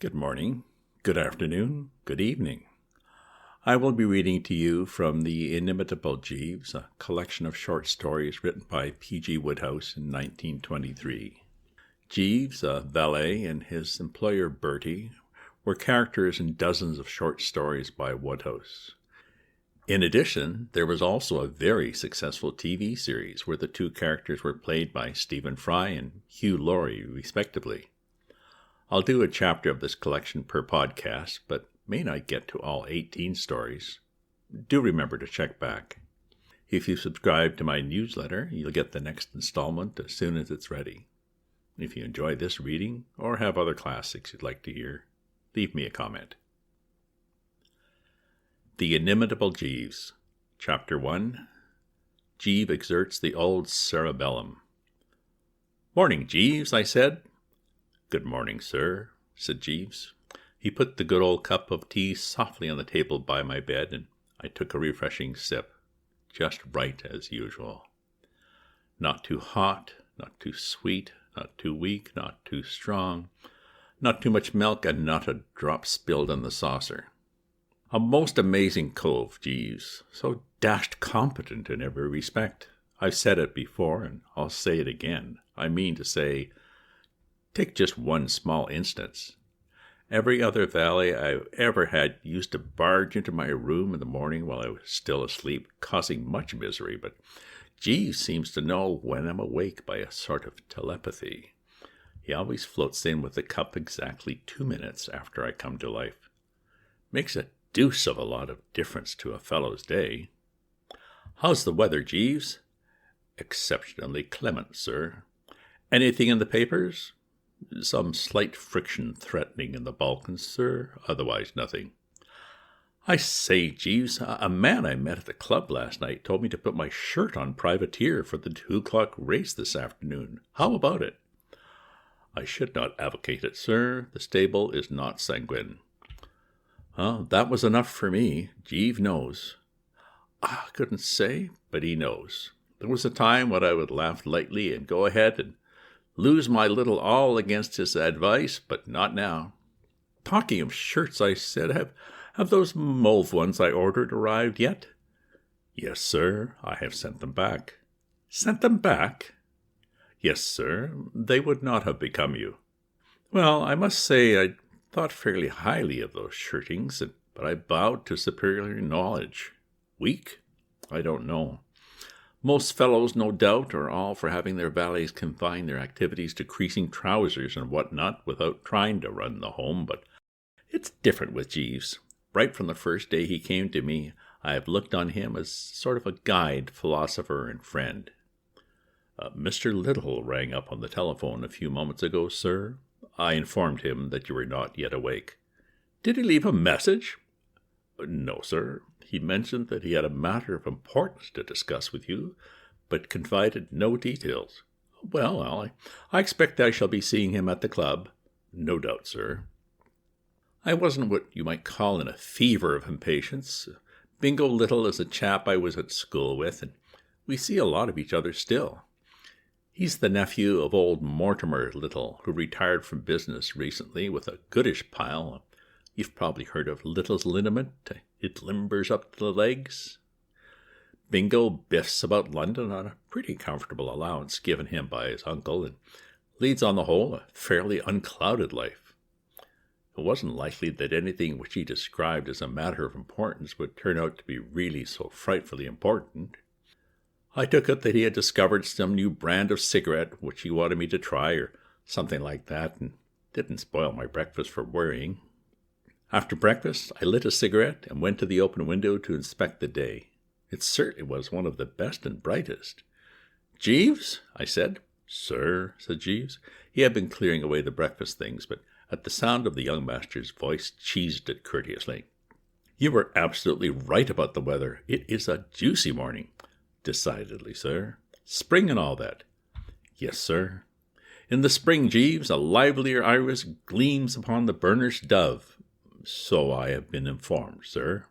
Good morning, good afternoon, good evening. I will be reading to you from the Inimitable Jeeves, a collection of short stories written by P.G. Wodehouse in 1923. Jeeves, a valet, and his employer Bertie were characters in dozens of short stories by Wodehouse. In addition, there was also a very successful TV series where the two characters were played by Stephen Fry and Hugh Laurie, respectively. I'll do a chapter of this collection per podcast, but may not get to all 18 stories. Do remember to check back. If you subscribe to my newsletter, you'll get the next installment as soon as it's ready. If you enjoy this reading or have other classics you'd like to hear, leave me a comment. The Inimitable Jeeves, Chapter 1. Jeeves exerts the old cerebellum. "Morning, Jeeves," I said. "Good morning, sir," said Jeeves. He put the good old cup of tea softly on the table by my bed, and I took a refreshing sip, just right as usual. Not too hot, not too sweet, not too weak, not too strong, not too much milk, and not a drop spilled on the saucer. A most amazing cove, Jeeves, so dashed competent in every respect. I've said it before, and I'll say it again. I mean to say, take just one small instance. Every other valet I've ever had used to barge into my room in the morning while I was still asleep, causing much misery, but Jeeves seems to know when I'm awake by a sort of telepathy. He always floats in with the cup exactly 2 minutes after I come to life. Makes a deuce of a lot of difference to a fellow's day. "How's the weather, Jeeves?" "Exceptionally clement, sir." "Anything in the papers?" "Some slight friction threatening in the Balkans, sir. Otherwise nothing." "I say, Jeeves, a man I met at the club last night told me to put my shirt on privateer for the 2 o'clock race this afternoon. How about it?" "I should not advocate it, sir. The stable is not sanguine." That was enough for me. Jeeves knows. I couldn't say, but he knows. There was a time when I would laugh lightly and go ahead and lose my little all against his advice, but not now. "Talking of shirts," I said, have those mauve ones I ordered arrived yet?" "Yes, sir. I have sent them back." "Sent them back?" "Yes, sir. They would not have become you." Well, I must say I thought fairly highly of those shirtings, but I bowed to superior knowledge. Weak? I don't know. Most fellows, no doubt, are all for having their valets confine their activities to creasing trousers and what-not without trying to run the home, but it's different with Jeeves. Right from the first day he came to me, I have looked on him as sort of a guide, philosopher, and friend. "Mr. Little rang up on the telephone a few moments ago, sir. I informed him that you were not yet awake." "Did he leave a message?" "No, sir. He mentioned that he had a matter of importance to discuss with you, but confided no details." Well, I expect I shall be seeing him at the club." "No doubt, sir." I wasn't what you might call in a fever of impatience. Bingo Little is a chap I was at school with, and we see a lot of each other still. He's the nephew of old Mortimer Little, who retired from business recently with a goodish pile. You've probably heard of Little's liniment. It limbers up to the legs. Bingo biffs about London on a pretty comfortable allowance given him by his uncle, and leads on the whole a fairly unclouded life. It wasn't likely that anything which he described as a matter of importance would turn out to be really so frightfully important. I took it that he had discovered some new brand of cigarette which he wanted me to try or something like that, and didn't spoil my breakfast for worrying. After breakfast, I lit a cigarette and went to the open window to inspect the day. It certainly was one of the best and brightest. "Jeeves?" I said. "Sir," said Jeeves. He had been clearing away the breakfast things, but at the sound of the young master's voice cheesed it courteously. "You were absolutely right about the weather. It is a juicy morning." "Decidedly, sir." "Spring and all that." "Yes, sir." "In the spring, Jeeves, a livelier iris gleams upon the burnished dove." "So I have been informed, sir."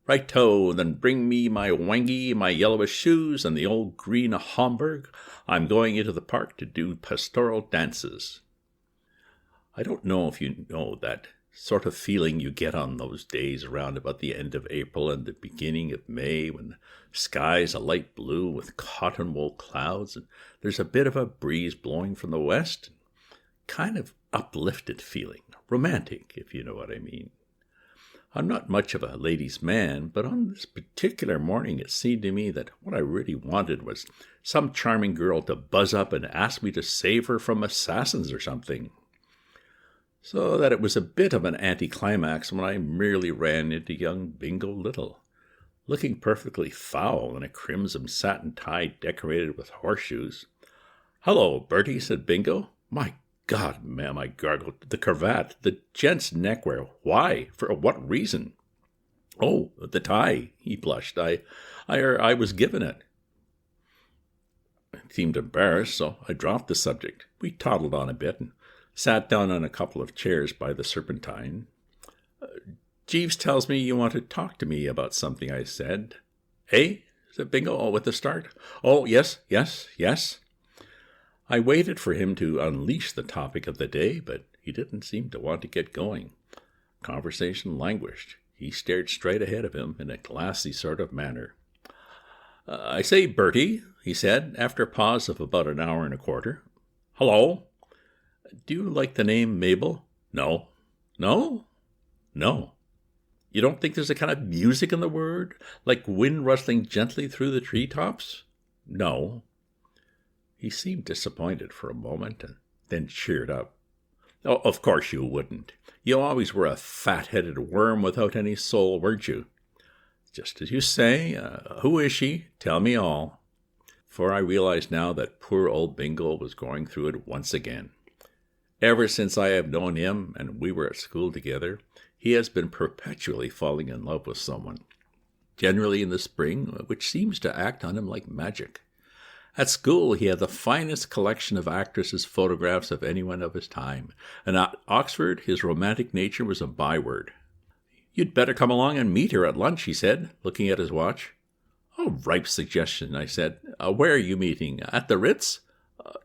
"Right-o, then bring me my wangy, my yellowish shoes, and the old green Homburg. I'm going into the park to do pastoral dances." I don't know if you know that sort of feeling you get on those days around about the end of April and the beginning of May when the sky's a light blue with cotton wool clouds and there's a bit of a breeze blowing from the west. Kind of uplifted feeling, romantic, if you know what I mean. I'm not much of a ladies' man, but on this particular morning it seemed to me that what I really wanted was some charming girl to buzz up and ask me to save her from assassins or something. So that it was a bit of an anticlimax when I merely ran into young Bingo Little, looking perfectly foul in a crimson satin tie decorated with horseshoes. "Hello, Bertie," said Bingo. "My God, ma'am," I gargled. "The cravat, the gent's neckwear. Why? For what reason?" "Oh, the tie," he blushed. I was given it." I seemed embarrassed, so I dropped the subject. We toddled on a bit and sat down on a couple of chairs by the Serpentine. "Jeeves tells me you want to talk to me about something," I said. "Eh?" said Bingo, with a start. "Oh, yes. I waited for him to unleash the topic of the day, but he didn't seem to want to get going. Conversation languished. He stared straight ahead of him in a glassy sort of manner. "I say, Bertie," he said, after a pause of about an hour and a quarter. "Hello? Do you like the name Mabel?" "No." "No?" "No. You don't think there's a kind of music in the word, like wind rustling gently through the treetops?" "No." He seemed disappointed for a moment, and then cheered up. "Oh, of course you wouldn't. You always were a fat-headed worm without any soul, weren't you?" "Just as you say. Who is she? Tell me all." For I realized now that poor old Bingo was going through it once again. Ever since I have known him, and we were at school together, he has been perpetually falling in love with someone, generally in the spring, which seems to act on him like magic. At school, he had the finest collection of actresses' photographs of anyone of his time, and at Oxford, his romantic nature was a byword. "You'd better come along and meet her at lunch," he said, looking at his watch. "A ripe suggestion," I said. "Where are you meeting? At the Ritz?"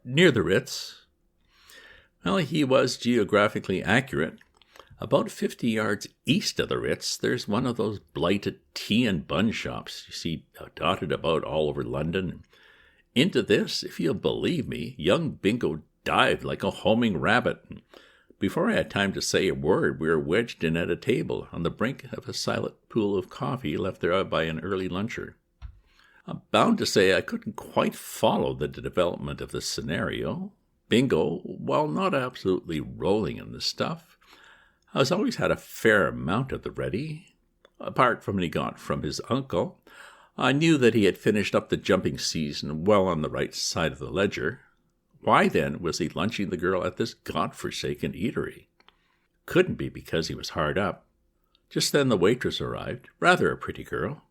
"Near the Ritz." Well, he was geographically accurate. About 50 yards east of the Ritz, there's one of those blighted tea and bun shops you see dotted about all over London. Into this, if you'll believe me, young Bingo dived like a homing rabbit. Before I had time to say a word, we were wedged in at a table on the brink of a silent pool of coffee left there by an early luncher. I'm bound to say I couldn't quite follow the development of the scenario. Bingo, while not absolutely rolling in the stuff, has always had a fair amount of the ready. Apart from what he got from his uncle, I knew that he had finished up the jumping season well on the right side of the ledger. Why, then, was he lunching the girl at this godforsaken eatery? Couldn't be because he was hard up. Just then the waitress arrived, rather a pretty girl.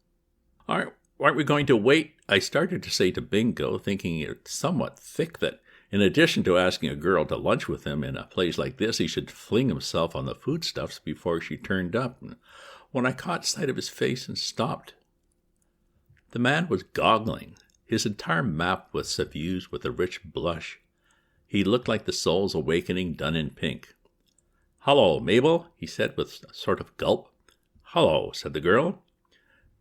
Aren't we going to wait?" I started to say to Bingo, thinking it somewhat thick that, in addition to asking a girl to lunch with him in a place like this, he should fling himself on the foodstuffs before she turned up, when I caught sight of his face and stopped. The man was goggling. His entire map was suffused with a rich blush. He looked like the soul's awakening done in pink. "Hello, Mabel," he said with a sort of gulp. "Hello," said the girl.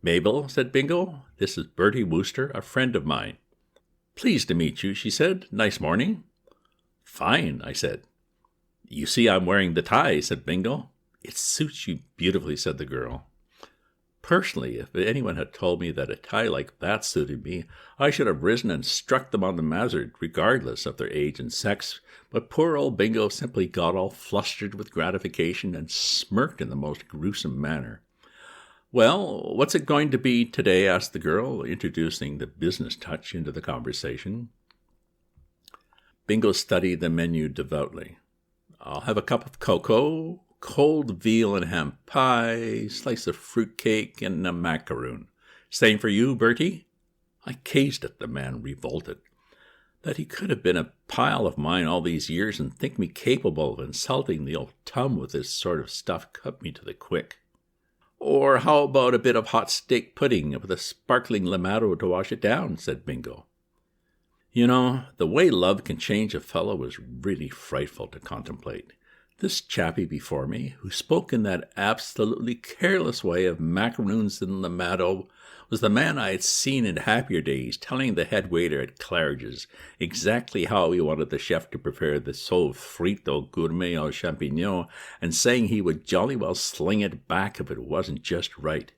"Mabel," said Bingo, "this is Bertie Wooster, a friend of mine." "Pleased to meet you," she said. "Nice morning." "Fine," I said. "You see I'm wearing the tie," said Bingo. "It suits you beautifully," said the girl. Personally, if anyone had told me that a tie like that suited me, I should have risen and struck them on the mazzard, regardless of their age and sex, but poor old Bingo simply got all flustered with gratification and smirked in the most gruesome manner. "Well, what's it going to be today?" asked the girl, introducing the business touch into the conversation. Bingo studied the menu devoutly. "I'll have a cup of cocoa, cold veal and ham pie, slice of fruit cake, and a macaroon. Same for you, Bertie?" I gazed at the man, revolted. That he could have been a pal of mine all these years and think me capable of insulting the old tum with this sort of stuff cut me to the quick. "Or how about a bit of hot steak pudding with a sparkling limado to wash it down?" said Bingo. You know, the way love can change a fellow was really frightful to contemplate. This chappie before me, who spoke in that absolutely careless way of macaroons in the Mado, was the man I had seen in happier days telling the head waiter at Claridge's exactly how he wanted the chef to prepare the sauve frito gourmet aux champignons, and saying he would jolly well sling it back if it wasn't just right.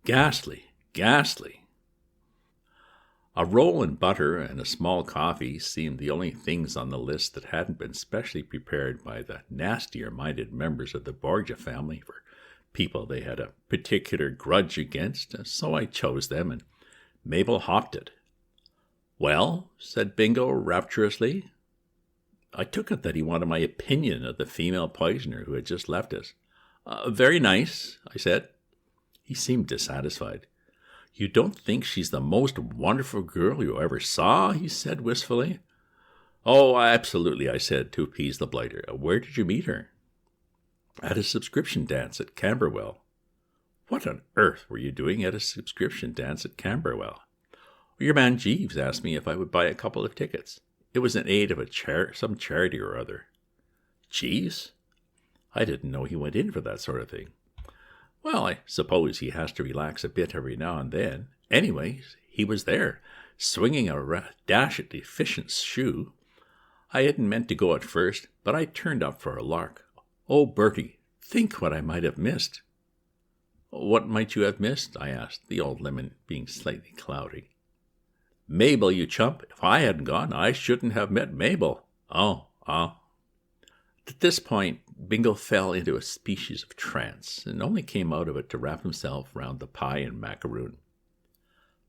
Ghastly, ghastly. A roll and butter and a small coffee seemed the only things on the list that hadn't been specially prepared by the nastier-minded members of the Borgia family for people they had a particular grudge against, so I chose them, and Mabel hopped it. "Well," said Bingo rapturously. I took it that he wanted my opinion of the female poisoner who had just left us. "Very nice," I said. He seemed dissatisfied. "You don't think she's the most wonderful girl you ever saw?" he said wistfully. "Oh, absolutely," I said, to appease the blighter. "Where did you meet her?" "At a subscription dance at Camberwell." "What on earth were you doing at a subscription dance at Camberwell?" "Your man Jeeves asked me if I would buy a couple of tickets. It was in aid of some charity or other." "Jeeves? I didn't know he went in for that sort of thing." "Well, I suppose he has to relax a bit every now and then. Anyways, he was there, swinging a dashed efficient shoe. I hadn't meant to go at first, but I turned up for a lark. Oh, Bertie, think what I might have missed." "What might you have missed?" I asked, the old lemon being slightly cloudy. "Mabel, you chump. If I hadn't gone, I shouldn't have met Mabel." Oh. At this point, Bingo fell into a species of trance, and only came out of it to wrap himself round the pie and macaroon.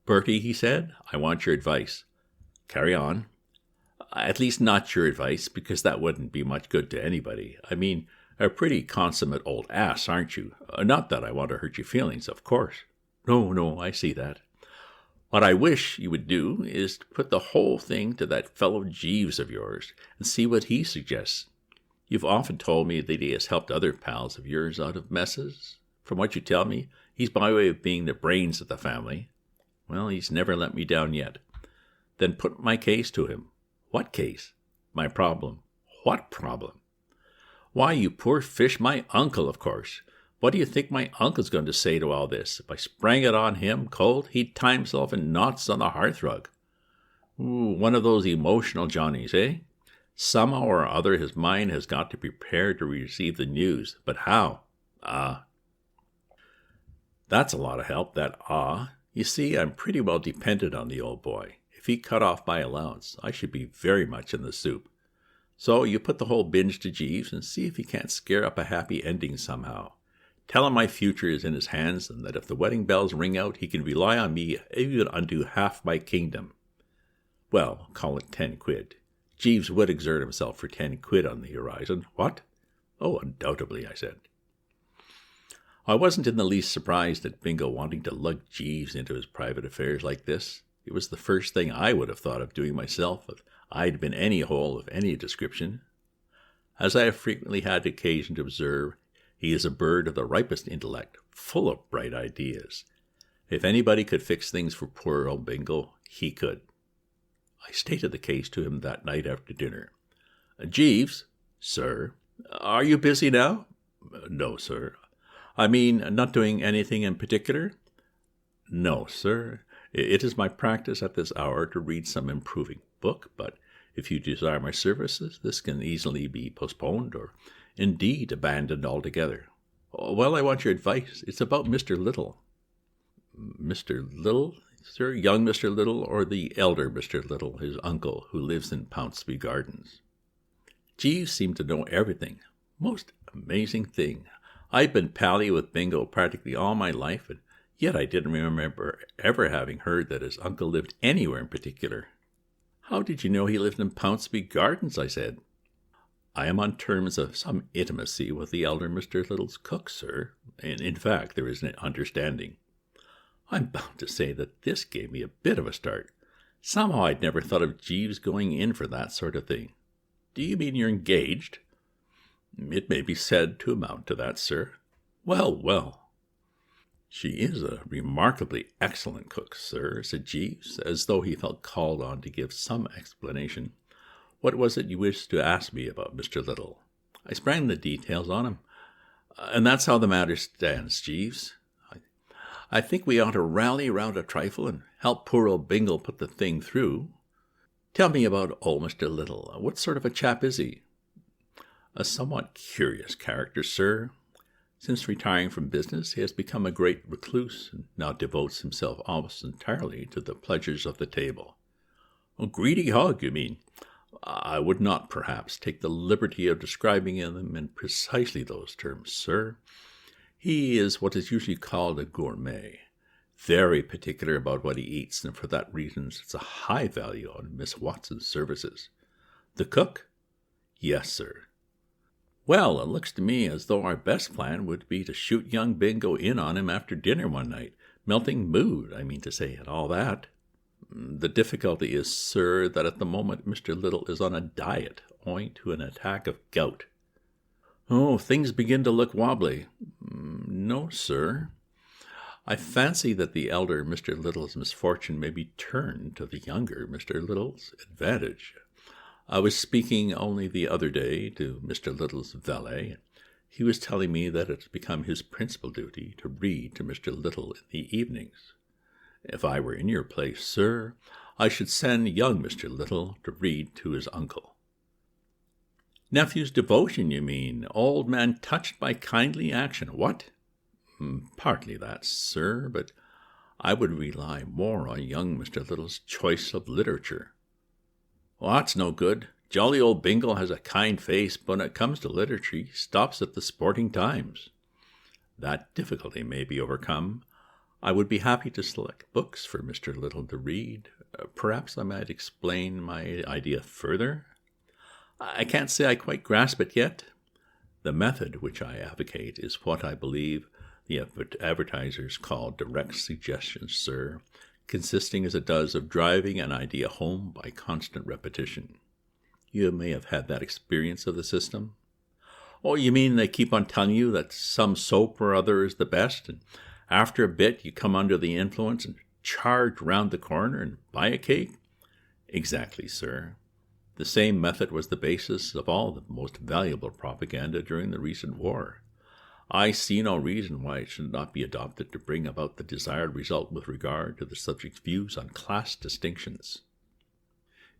"Bertie," he said, "I want your advice." "Carry on." "At least not your advice, because that wouldn't be much good to anybody. I mean, a pretty consummate old ass, aren't you? Not that I want to hurt your feelings, of course." No, I see that. "What I wish you would do is to put the whole thing to that fellow Jeeves of yours, and see what he suggests. You've often told me that he has helped other pals of yours out of messes. From what you tell me, he's by way of being the brains of the family. Well, he's never let me down yet. Then put my case to him." "What case?" "My problem." "What problem?" "Why, you poor fish, my uncle, of course. What do you think my uncle's going to say to all this? If I sprang it on him cold, he'd tie himself in knots on the hearthrug." One of those emotional Johnnies, eh? Somehow or other his mind has got to prepare to receive the news. But how? That's a lot of help, that You see, I'm pretty well dependent on the old boy. If he cut off my allowance, I should be very much in the soup. So you put the whole binge to Jeeves and see if he can't scare up a happy ending somehow. Tell him my future is in his hands, and that if the wedding bells ring out, he can rely on me even unto half my kingdom. Well, call it 10 quid. Jeeves would exert himself for 10 quid on the horizon. What? Oh, undoubtedly, I said. I wasn't in the least surprised at Bingo wanting to lug Jeeves into his private affairs like this. It was the first thing I would have thought of doing myself if I'd been any hole of any description. As I have frequently had occasion to observe, he is a bird of the ripest intellect, full of bright ideas. If anybody could fix things for poor old Bingo, he could. I stated the case to him that night after dinner. "Jeeves." "Sir." "Are you busy now?" "No, sir." "I mean, not doing anything in particular?" "No, sir. It is my practice at this hour to read some improving book, but if you desire my services, this can easily be postponed or, indeed, abandoned altogether." "Well, I want your advice. It's about Mr. Little." "Mr. Little, sir? Young Mr. Little, or the elder Mr. Little, his uncle, who lives in Pounceby Gardens?" Jeeves seemed to know everything. Most amazing thing. I'd been pally with Bingo practically all my life, and yet I didn't remember ever having heard that his uncle lived anywhere in particular. "How did you know he lived in Pounceby Gardens?" I said. "I am on terms of some intimacy with the elder Mr. Little's cook, sir. In fact, there is an understanding." I'm bound to say that this gave me a bit of a start. Somehow I'd never thought of Jeeves going in for that sort of thing. "Do you mean you're engaged?" "It may be said to amount to that, sir." Well. "She is a remarkably excellent cook, sir," said Jeeves, as though he felt called on to give some explanation. "What was it you wished to ask me about Mr. Little?" I sprang the details on him. And that's how the matter stands, Jeeves. I think we ought to rally round a trifle and help poor old Bingle put the thing through. Tell me about old Mr. Little. What sort of a chap is he? A somewhat curious character, sir. Since retiring from business, he has become a great recluse, and now devotes himself almost entirely to the pleasures of the table. A greedy hog, you mean? I would not, perhaps, take the liberty of describing him in precisely those terms, sir. He is what is usually called a gourmet, very particular about what he eats, and for that reason sets a high value on Miss Watson's services. The cook? Yes, sir. Well, it looks to me as though our best plan would be to shoot young Bingo in on him after dinner one night. Melting mood, I mean to say, and all that. The difficulty is, sir, that at the moment Mr. Little is on a diet, owing to an attack of gout. Oh, things begin to look wobbly. No, sir. I fancy that the elder Mr. Little's misfortune may be turned to the younger Mr. Little's advantage. I was speaking only the other day to Mr. Little's valet, and he was telling me that it has become his principal duty to read to Mr. Little in the evenings. If I were in your place, sir, I should send young Mr. Little to read to his uncle. Nephew's devotion, you mean? Old man touched by kindly action. What? Partly that, sir, but I would rely more on young Mr. Little's choice of literature. Well, that's no good. Jolly old Bingle has a kind face, but when it comes to literature, he stops at the Sporting Times. That difficulty may be overcome. I would be happy to select books for Mr. Little to read. Perhaps I might explain my idea further. I can't say I quite grasp it yet. The method which I advocate is what I believe the advertisers call direct suggestion, sir, consisting as it does of driving an idea home by constant repetition. You may have had that experience of the system. Oh, you mean they keep on telling you that some soap or other is the best, and after a bit you come under the influence and charge round the corner and buy a cake? Exactly, sir. The same method was the basis of all the most valuable propaganda during the recent war. I see no reason why it should not be adopted to bring about the desired result with regard to the subject's views on class distinctions.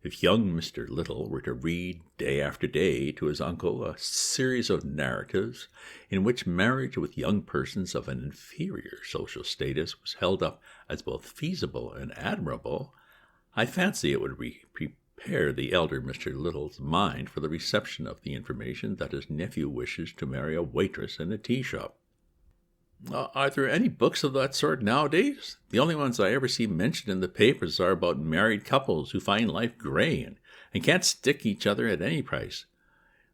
If young Mr. Little were to read day after day to his uncle a series of narratives in which marriage with young persons of an inferior social status was held up as both feasible and admirable, I fancy it would prepare the elder Mr. Little's mind for the reception of the information that his nephew wishes to marry a waitress in a tea shop. Are there any books of that sort nowadays? The only ones I ever see mentioned in the papers are about married couples who find life gray and can't stick each other at any price.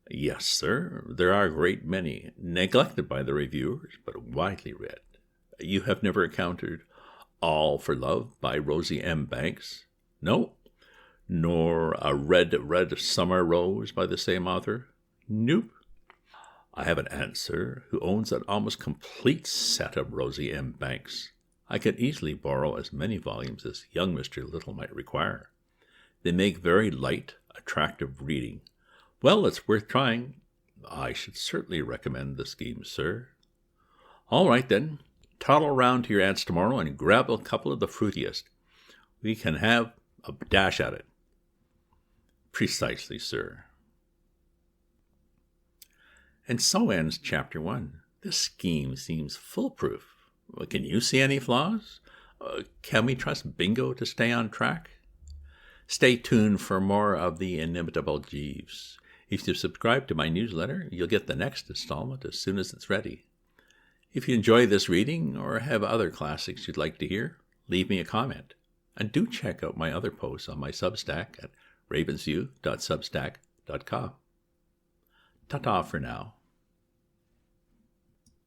Yes, sir, there are a great many, neglected by the reviewers, but widely read. You have never encountered All for Love by Rosie M. Banks? No? Nor A Red, Red Summer Rose by the same author? Nope. I have an aunt, sir, who owns an almost complete set of Rosie M. Banks. I could easily borrow as many volumes as young Mr. Little might require. They make very light, attractive reading. Well, it's worth trying. I should certainly recommend the scheme, sir. All right, then. Toddle round to your aunt's tomorrow and grab a couple of the fruitiest. We can have a dash at it. Precisely, sir. And so ends Chapter 1. This scheme seems foolproof. Can you see any flaws? Can we trust Bingo to stay on track? Stay tuned for more of the Inimitable Jeeves. If you subscribe to my newsletter, you'll get the next installment as soon as it's ready. If you enjoy this reading or have other classics you'd like to hear, leave me a comment. And do check out my other posts on my Substack at ravensview.substack.com. Ta-ta for now.